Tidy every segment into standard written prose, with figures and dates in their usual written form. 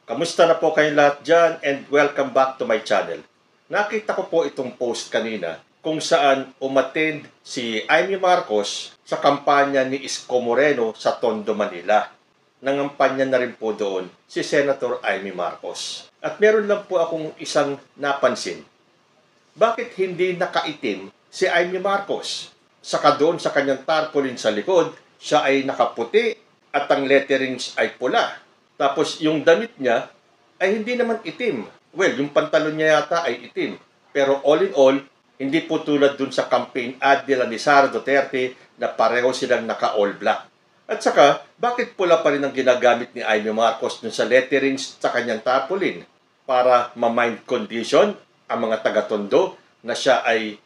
Kamusta na po kayong lahat dyan and welcome back to my channel. Nakita ko po itong post kanina kung saan umattend si Amy Marcos sa kampanya ni Isko Moreno sa Tondo, Manila. Nangampanya na rin po doon si Senator Amy Marcos. At meron lang po akong isang napansin. Bakit hindi nakaitim si Amy Marcos? Saka doon sa kanyang tarpaulin sa likod, siya ay nakaputi at ang letterings ay pula. Tapos yung damit niya ay hindi naman itim. Well, yung pantalon niya yata ay itim. Pero all in all, hindi po tulad dun sa campaign ad nila ni Sara Duterte na pareho silang naka-all black. At saka, bakit pula pa rin ang ginagamit ni Amy Marcos dun sa letterings sa kanyang tarpaulin? Para ma-mind condition ang mga taga-Tondo na siya ay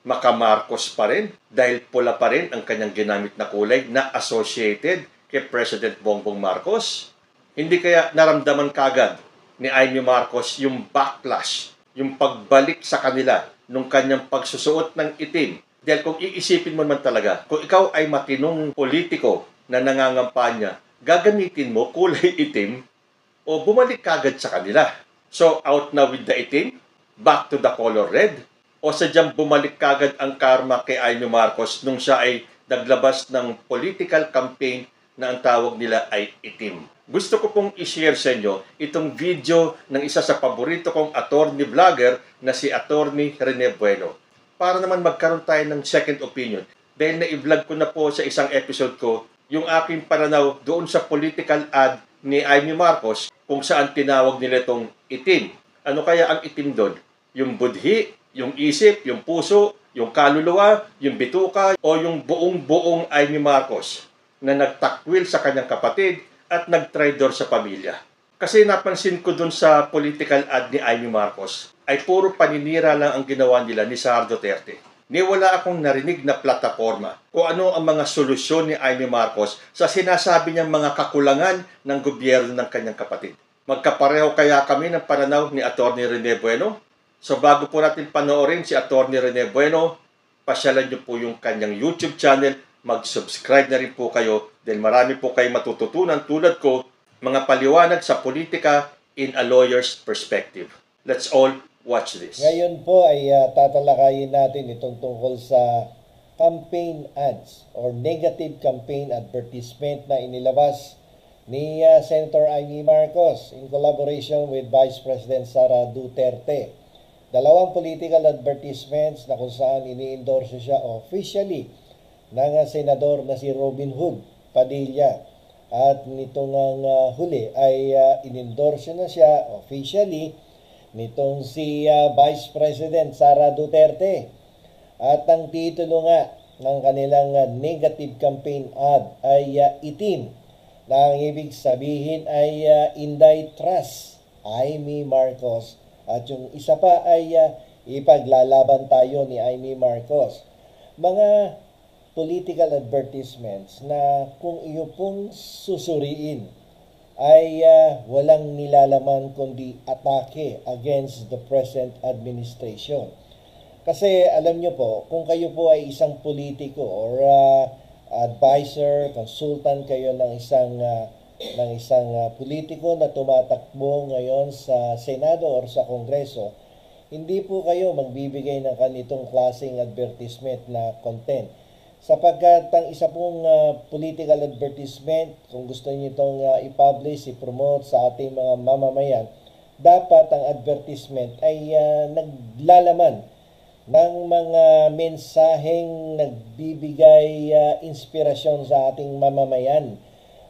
maka-Marcos pa rin dahil pula pa rin ang kanyang ginamit na kulay na associated kay President Bongbong Marcos. Hindi kaya naramdaman kagad ni Amy Marcos yung backlash, yung pagbalik sa kanila nung kanyang pagsusuot ng itim. Dahil kung iisipin mo naman talaga, kung ikaw ay matinong politiko na nangangampanya, gagamitin mo kulay itim o bumalik kagad sa kanila. So, out na with the itim, back to the color red, o sadyang bumalik kagad ang karma kay Amy Marcos nung siya ay naglabas ng political campaign na ang tawag nila ay itim. Gusto ko pong i-share sa inyo itong video ng isa sa paborito kong attorney vlogger na si Attorney Rene Bueno. Para naman magkaroon tayo ng second opinion. Dahil na-i-vlog ko na po sa isang episode ko yung aking pananaw doon sa political ad ni Amy Marcos kung saan tinawag nila itong itim. Ano kaya ang itim doon? Yung budhi, yung isip, yung puso, yung kaluluwa, yung bituka, o yung buong-buong Amy Marcos na nagtakwil sa kanyang kapatid at nagtraidor sa pamilya. Kasi napansin ko dun sa political ad ni Amy Marcos ay puro paninira lang ang ginawa nila ni Sara Duterte. Wala akong narinig na plataforma kung ano ang mga solusyon ni Amy Marcos sa sinasabi niyang mga kakulangan ng gobyerno ng kanyang kapatid. Magkapareho kaya kami ng pananaw ni Attorney Rene Bueno? So bago po natin panoorin si Attorney Rene Bueno, pasyalan niyo po yung kanyang YouTube channel, mag-subscribe na rin po kayo dahil marami po kayong matututunan tulad ko, mga paliwanag sa politika in a lawyer's perspective. Let's all watch this. Ngayon po ay tatalakayin natin itong tungkol sa campaign ads or negative campaign advertisement na inilabas ni Senator Amy Marcos in collaboration with Vice President Sara Duterte. Dalawang political advertisements na kung saan ini-endorse siya officially ng senador na si Robin Hood Padilla. At nitong huli ay in-endorse na siya officially nitong si Vice President Sara Duterte. At ang titulo nga ng kanilang negative campaign ad ay itim, na ang ibig sabihin ay Inday Trust Amy Marcos. At yung isa pa ay ipaglalaban tayo ni Amy Marcos. Mga political advertisements na kung iyo pong susuriin ay walang nilalaman kundi atake against the present administration. Kasi alam nyo po, kung kayo po ay isang politiko or advisor, consultant kayo ng isang politiko na tumatakbo ngayon sa Senado or sa Kongreso, hindi po kayo magbibigay ng ganitong klaseng advertisement na content. Sapagkat ang isa pong political advertisement, kung gusto niyo itong i-publish, i-promote sa ating mga mamamayan, dapat ang advertisement ay naglalaman ng mga mensaheng nagbibigay inspirasyon sa ating mamamayan.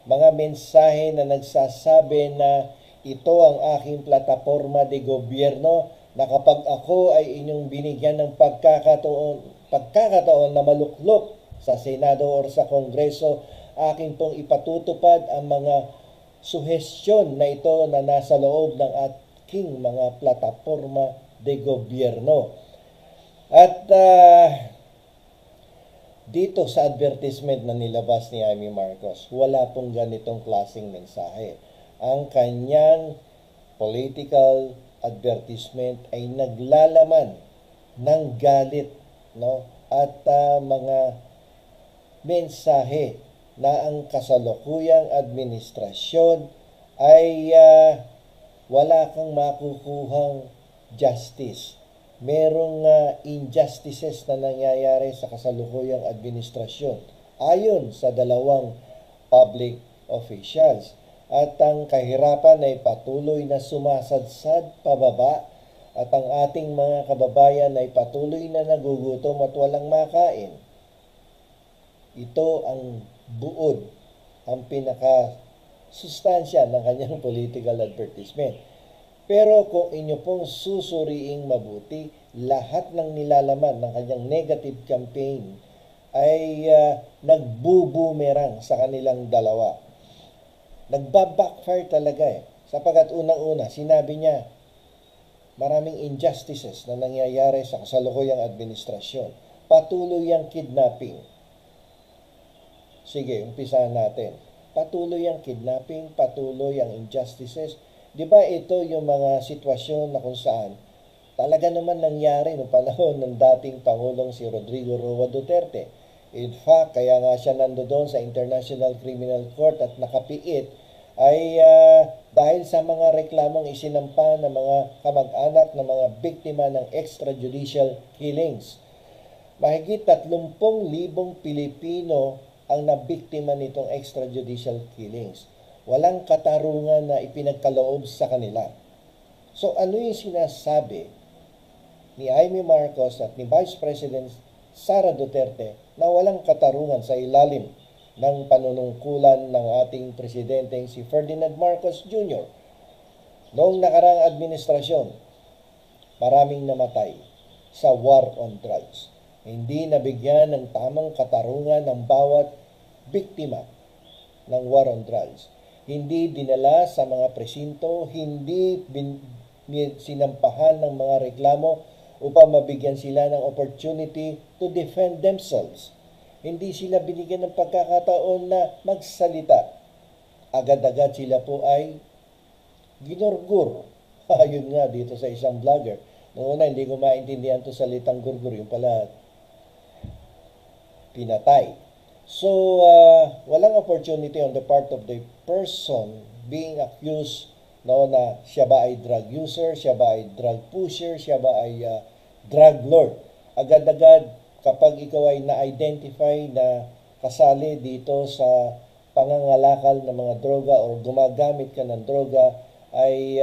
Mga mensahe na nagsasabi na ito ang aking plataforma de gobyerno na kapag ako ay inyong binigyan ng pagkakataon na maluklok sa Senado or sa Kongreso, aking pong ipatutupad ang mga suhestyon na ito na nasa loob ng aking mga plataforma de gobyerno. At dito sa advertisement na nilabas ni Amy Marcos, wala pong ganitong klaseng mensahe. Ang kanyang political advertisement ay naglalaman ng galit, no? At mga mensahe na ang kasalukuyang administrasyon ay wala kang makukuhang justice. Merong injustices na nangyayari sa kasalukuyang administrasyon ayon sa dalawang public officials. At ang kahirapan ay patuloy na sumasadsad pababa at ang ating mga kababayan ay patuloy na nagugutom at walang makain. Ito ang buod, ang pinaka-sustansya ng kanyang political advertisement. Pero kung inyo pong susuriing mabuti, lahat ng nilalaman ng kanyang negative campaign ay nagbubumerang sa kanilang dalawa. Nagbabackfire talaga Sapagat unang-una, sinabi niya, maraming injustices na nangyayari sa kasalukuyang administrasyon. Patuloy ang kidnapping. Sige, umpisahan natin. Patuloy ang kidnapping, patuloy ang injustices. Di ba ito yung mga sitwasyon na kung saan talaga naman nangyari noong panahon ng dating Pangulong si Rodrigo Roa Duterte. In fact, kaya nga siya nandoon sa International Criminal Court at nakapiit ay dahil sa mga reklamong isinampa ng mga kamag-anak ng mga biktima ng extrajudicial killings. Mahigit 30,000 Pilipino ang nabiktima nitong extrajudicial killings. Walang katarungan na ipinagkaloob sa kanila. So ano yung sinasabi ni Amy Marcos at ni Vice President Sara Duterte na walang katarungan sa ilalim ng panunungkulan ng ating presidenteng si Ferdinand Marcos Jr. Noong nakaraang administrasyon, maraming namatay sa war on drugs. Hindi nabigyan ng tamang katarungan ng bawat biktima ng war on drugs. Hindi dinala sa mga presinto, hindi sinampahan ng mga reklamo upang mabigyan sila ng opportunity to defend themselves. Hindi sila binigyan ng pagkakataon na magsalita. Agad-agad sila po ay ginurgur. Ayun nga dito sa isang vlogger. Noong una, hindi ko maintindihan to salitang gurgur. Yung pala, pinatay. So, walang opportunity on the part of the person being accused na siya ba ay drug user, siya ba ay drug pusher, siya ba ay drug lord. Agad-agad, kapag ikaw ay na-identify na kasali dito sa pangangalakal ng mga droga o gumagamit ka ng droga, ay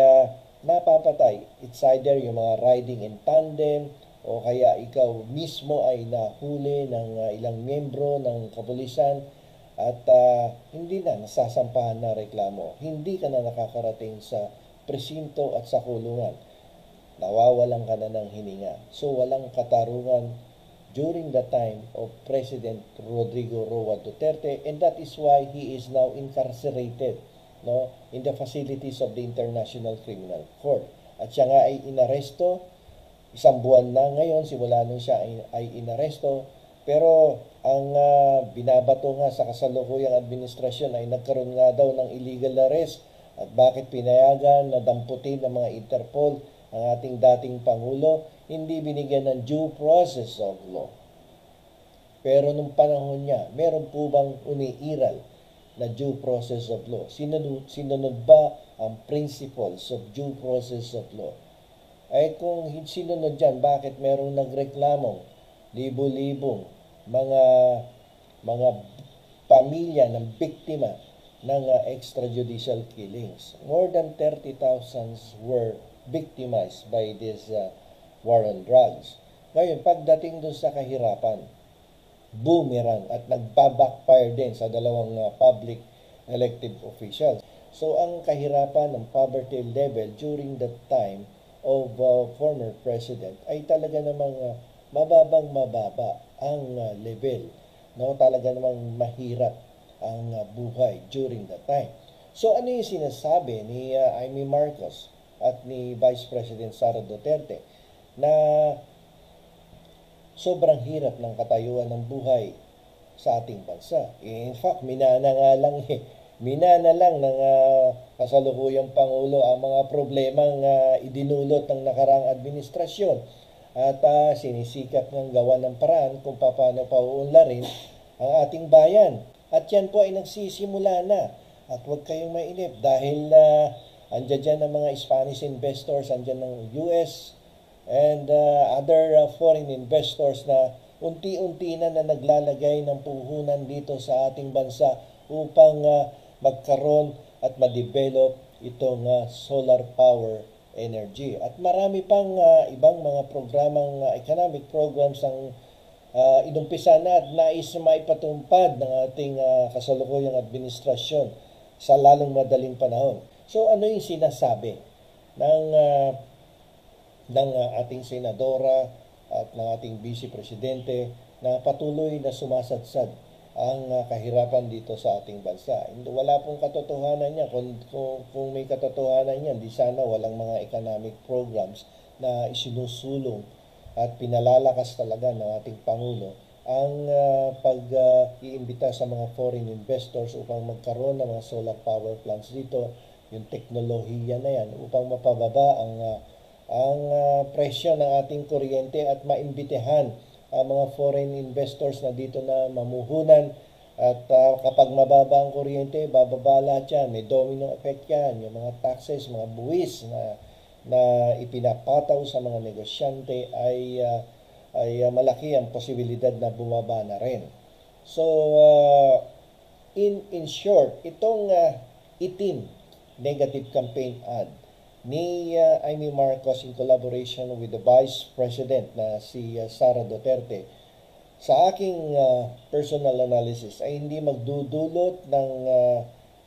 napapatay. It's either yung mga riding in tandem o kaya ikaw mismo ay nahuli ng ilang miyembro ng kapulisan at hindi na nasasampahan na reklamo. Hindi ka na nakakarating sa presinto at sa kulungan. Nawawalan ka na ng hininga. So walang katarungan during the time of President Rodrigo Roa Duterte, and that is why he is now incarcerated in the facilities of the International Criminal Court. At siya nga ay inaresto, isang buwan na ngayon, simula nung siya ay inaresto, pero ang binabato nga sa kasalukuyang administrasyon ay nagkaroon nga daw ng illegal arrest. At bakit pinayagan na damputin ng mga Interpol ang ating dating Pangulo? Hindi binigyan ng due process of law. Pero nung panahon niya, meron po bang umiiral na due process of law? Sinunod ba ang principles of due process of law? Ay kung sinunod dyan, bakit merong nagreklamong libo-libong mga pamilya ng biktima ng extrajudicial killings? More than 30,000 were victimized by this war on drugs. Ngayon, pagdating doon sa kahirapan, boomerang at nagbabackfire din sa dalawang public elected officials. So, ang kahirapan ng poverty level during the time of former president ay talaga namang mababa ang level. Talaga namang mahirap ang buhay during that time. So, ano yung sinasabi ni Amy Marcos at ni Vice President Sara Duterte na sobrang hirap ng katayuan ng buhay sa ating bansa. In fact, minana lang ng kasalukuyang Pangulo ang mga problemang idinulot ng nakarang administrasyon at sinisikap ng gawa ng paraan kung paano pauunlarin ang ating bayan. At yan po ay nagsisimula na. At huwag kayong mainip dahil Andyan dyan ang mga Spanish investors, andyan ng US and other foreign investors na unti-unti na naglalagay ng puhunan dito sa ating bansa upang magkaroon at ma-develop itong solar power energy. At marami pang ibang mga programang economic programs ang inumpisa na at nais maipatupad ng ating kasalukuyang administrasyon sa lalong madaling panahon. So ano yung sinasabi ng ating senadora at ng ating vice presidente na patuloy na sumasadsad ang kahirapan dito sa ating bansa? Wala pong katotohanan niya. Kung may katotohanan niya, di sana walang mga economic programs na isinusulong at pinalalakas talaga ng ating Pangulo ang pag-iimbita sa mga foreign investors upang magkaroon ng mga solar power plants dito, yung teknolohiya na yan, upang mapababa ang presyo ng ating kuryente at maimbitehan ang mga foreign investors na dito na mamuhunan. At kapag mababa ang kuryente, bababa lahat yan. May domino effect yan. Yung mga taxes, mga buwis na ipinapataw sa mga negosyante ay malaki ang posibilidad na bumaba na rin. So, in short, itong itim negative campaign ad ni Amy Marcos in collaboration with the Vice President na si Sara Duterte, sa aking personal analysis ay hindi magdudulot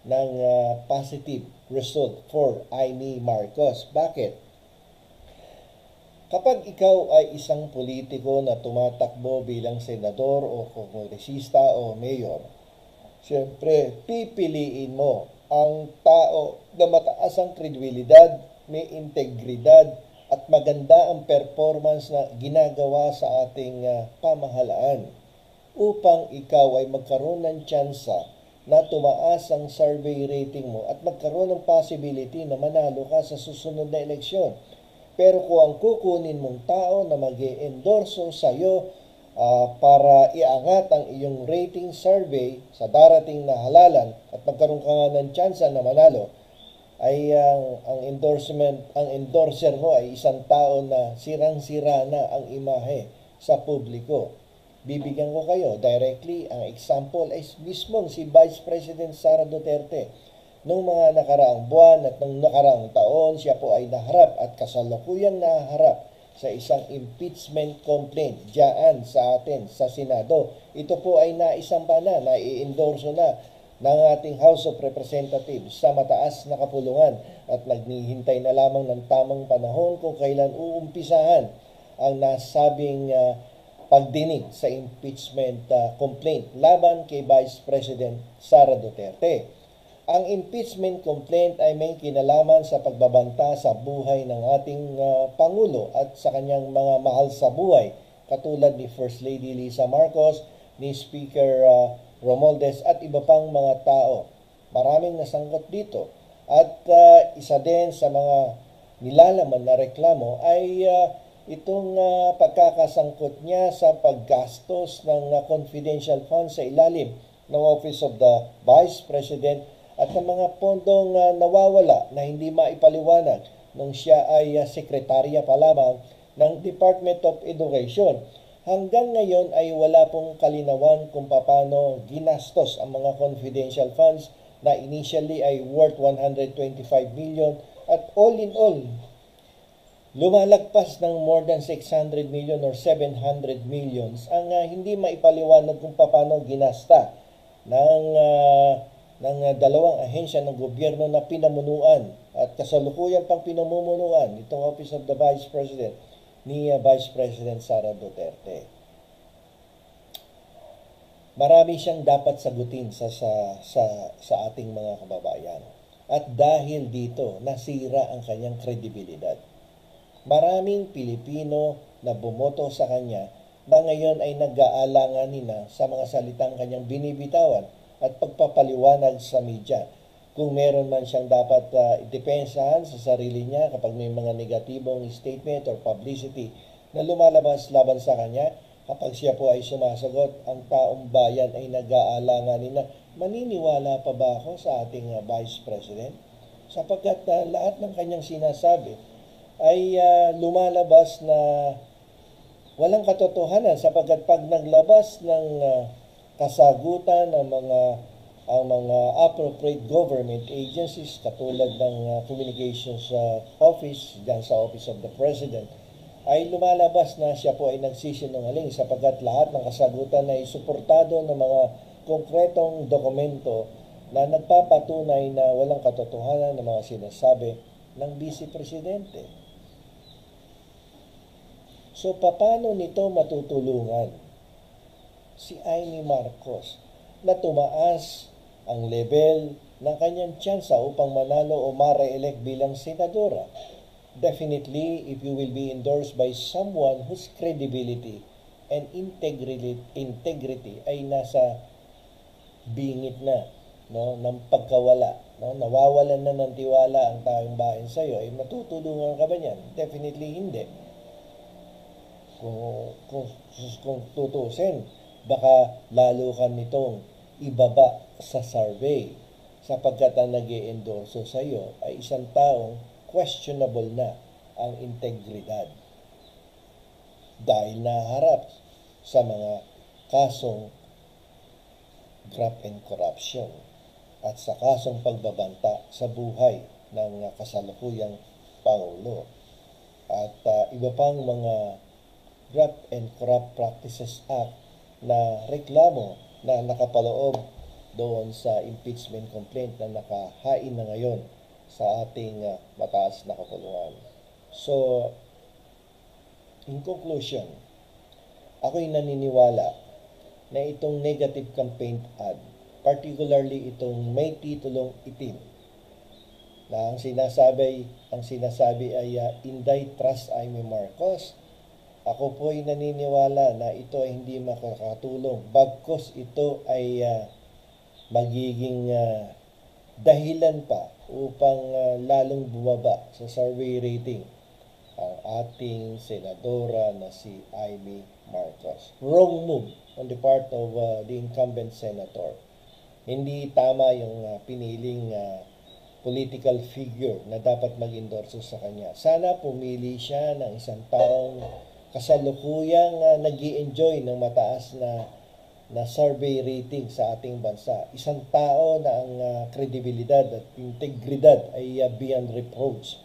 ng positive result for Amy Marcos. Bakit? Kapag ikaw ay isang politiko na tumatakbo bilang senador o kongresista o mayor, siyempre pipiliin mo ang tao na mataas ang kredibilidad, may integridad at maganda ang performance na ginagawa sa ating pamahalaan upang ikaw ay magkaroon ng tsansa na tumaas ang survey rating mo at magkaroon ng possibility na manalo ka sa susunod na eleksyon. Pero kung ang kukunin mong tao na mag-e-endorso sa iyo para iangat ang iyong rating survey sa darating na halalan at magkaroon ka nga ng tsansa na manalo, ay ang endorser mo ay isang tao na sirang-sira na ang imahe sa publiko. Bibigyan ko kayo directly, ang example ay mismong si Vice President Sara Duterte. Noong mga nakaraang buwan at noong nakaraang taon, siya po ay naharap at kasalukuyang naharap sa isang impeachment complaint diyan sa atin, sa Senado. Ito po ay naisampa na, nai-endorso na ng ating House of Representatives sa mataas na kapulungan at naghihintay na lamang ng tamang panahon kung kailan uumpisahan ang nasabing pagdinig sa impeachment complaint laban kay Vice President Sara Duterte. Ang impeachment complaint ay may kinalaman sa pagbabanta sa buhay ng ating Pangulo at sa kanyang mga mahal sa buhay, katulad ni First Lady Lisa Marcos, ni Speaker Romualdez at iba pang mga tao. Maraming nasangkot dito. At isa din sa mga nilalaman na reklamo ay itong pagkakasangkot niya sa paggastos ng confidential funds sa ilalim ng Office of the Vice President at ng mga pondong nawawala na hindi maipaliwanag nung siya ay sekretarya pa lamang ng Department of Education. Hanggang ngayon ay wala pong kalinawan kung paano ginastos ang mga confidential funds na initially ay worth 125 million at all in all, lumalagpas ng more than 600 million or 700 millions ang hindi maipaliwanag kung paano ginasta ng dalawang ahensya ng gobyerno na pinamunuan at kasalukuyan pang pinamumunuan itong Office of the Vice President ni Vice President Sara Duterte. Marami siyang dapat sagutin sa ating mga kababayan. At dahil dito, nasira ang kanyang kredibilidad. Maraming Pilipino na bumoto sa kanya na ngayon ay nag-aalanganin na sa mga salitang kanyang binibitawan at pagpapaliwanag sa media. Kung meron man siyang dapat idepensahan sa sarili niya kapag may mga negatibong statement or publicity na lumalabas laban sa kanya, kapag siya po ay sumasagot, ang taong bayan ay nag-aalanganin na maniniwala pa ba ako sa ating Vice President? sapagkat lahat ng kanyang sinasabi ay lumalabas na walang katotohanan, sapagkat pag naglabas ng kasagutan ang mga appropriate government agencies katulad ng Communications Office diyan sa Office of the President, ay lumalabas na siya po ay nagsisinungaling sapagkat lahat ng kasagutan ay suportado ng mga konkretong dokumento na nagpapatunay na walang katotohanan ng mga sinasabi ng Vice Presidente. So, paano nito matutulungan si Amy Marcos na tumaas ang level ng kanyang tsansa upang manalo o ma-re-elect bilang senadora? Definitely, if you will be endorsed by someone whose credibility and integrity ay nasa bingit na, no, ng pagkawala, no, nawawalan na ng tiwala ang taong bayan sa iyo, ay matutulungan ka ba niyan? Definitely hindi. Kung tutusin, baka lalo ka nitong ibaba sa survey sapagkat ang nag-i-endorso sa iyo ay isang taong questionable na ang integridad dahil naharap sa mga kasong graft and corruption at sa kasong pagbabanta sa buhay ng kasalukuyang Pangulo at iba pang mga Graft and Corrupt Practices Act na reklamo na nakapaloob doon sa impeachment complaint na nakahain na ngayon sa ating mataas na kapulungan. So, in conclusion, ako'y naniniwala na itong negative campaign ad, particularly itong may titulong itim, na ang sinasabi ay Inday Trust Amy Marcos. Ako po ay naniniwala na ito ay hindi makakatulong bagkus ito ay magiging dahilan pa upang lalong bumaba sa survey rating ang ating senadora na si Amy Marcos. Wrong move on the part of the incumbent senator. Hindi tama yung piniling political figure na dapat mag-endorso sa kanya. Sana pumili siya ng isang taong kasalukuyang nag-i-enjoy ng mataas na survey rating sa ating bansa. Isang tao na ang kredibilidad at integridad ay beyond reproach.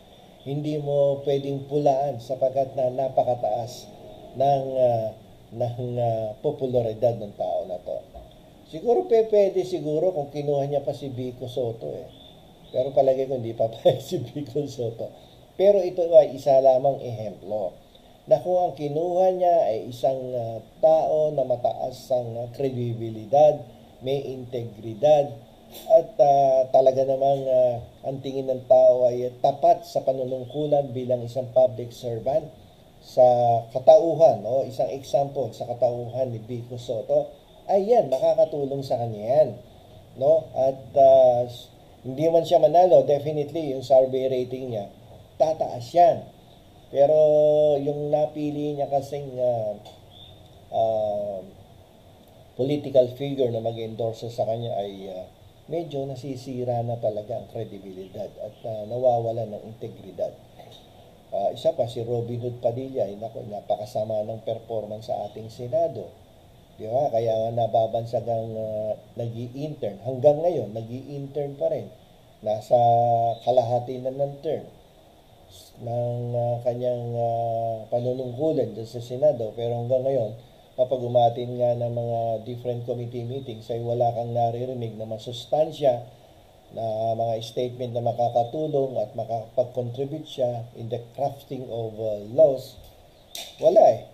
Hindi mo pwedeng pulaan sapagkat na napakataas ng popularidad ng tao na to. Siguro pwede siguro kung kinuha niya pa si Vico Soto Pero palagi ko hindi papayag si Vico Soto. Pero ito ay isa lamang ehemplo na kung ang kinuha niya ay isang tao na mataas ang kredibilidad, may integridad, at talaga namang ang tingin ng tao ay tapat sa panunungkulan bilang isang public servant sa katauhan, no? Isang example sa katauhan ni Vico Soto, ay yan, makakatulong sa kanya yan. No? At hindi man siya manalo, definitely yung survey rating niya, tataas yan. Pero yung napili niya kasing political figure na mag-endorse sa kanya ay medyo nasisira na talaga ang kredibilidad at nawawala ng integridad. Isa pa si Robin Hood Padilla, napakasama ng performance sa ating Senado. Di ba? Kaya nga nababansag ang nag-i-intern. Hanggang ngayon, nag-i-intern pa rin. Nasa kalahati na ng term ng kanyang panunungkulan dyan sa Senado. Pero hanggang ngayon, kapag umatin nga ng mga different committee meetings ay wala kang naririnig na masustansya na mga statement na makakatulong at makakapag-contribute siya in the crafting of laws. Wala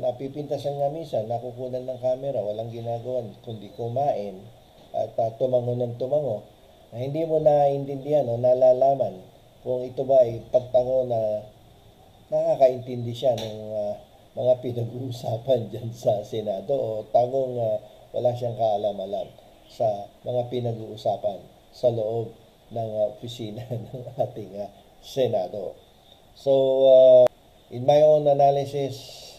napipintasan nga minsan, nakukunan ng camera, walang ginagawa kundi kumain at tumango ng tumango na hindi mo naiintindihan o nalalaman kung ito ba ay pagtango na nakakaintindi siya ng mga pinag-uusapan dyan sa Senado o tangong wala siyang kaalam-alam sa mga pinag-uusapan sa loob ng opisina ng ating Senado. So, in my own analysis,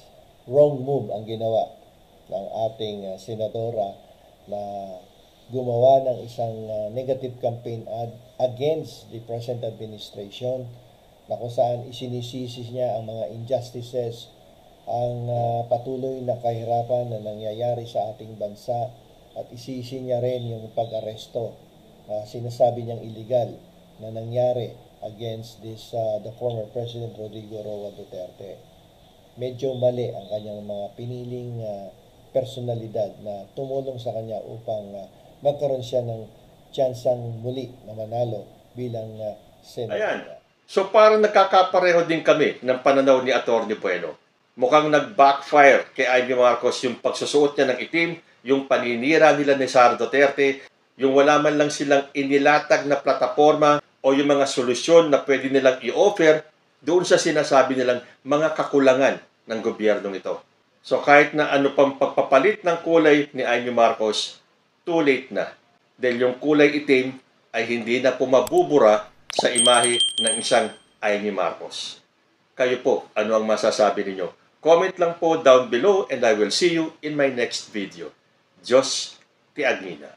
wrong move ang ginawa ng ating senadora na gumawa ng isang negative campaign ad against the present administration na kung saan isinisisi niya ang mga injustices, ang patuloy na kahirapan na nangyayari sa ating bansa at isisi niya rin yung pag-aresto sinasabi niyang illegal na nangyari against the former President Rodrigo Roa Duterte. Medyo mali ang kanyang mga piniling personalidad na tumulong sa kanya upang magkaroon siya ng tsansang muli na manalo bilang senator. Ayan. So parang nagkakapareho din kami ng pananaw ni Atty. Bueno. Mukhang nag-backfire kay Amy Marcos yung pagsusuot niya ng itim, yung paninira nila ni Sara Duterte, yung wala man lang silang inilatag na plataforma o yung mga solusyon na pwede nilang i-offer doon sa sinasabi nilang mga kakulangan ng gobyernong ito. So kahit na ano pang pagpapalit ng kulay ni Amy Marcos, too late na. Dahil yung kulay itim ay hindi na pumabubura sa imahe ng isang Amy Marcos. Kayo po, ano ang masasabi ninyo? Comment lang po down below and I will see you in my next video. Diyos ti Agnina.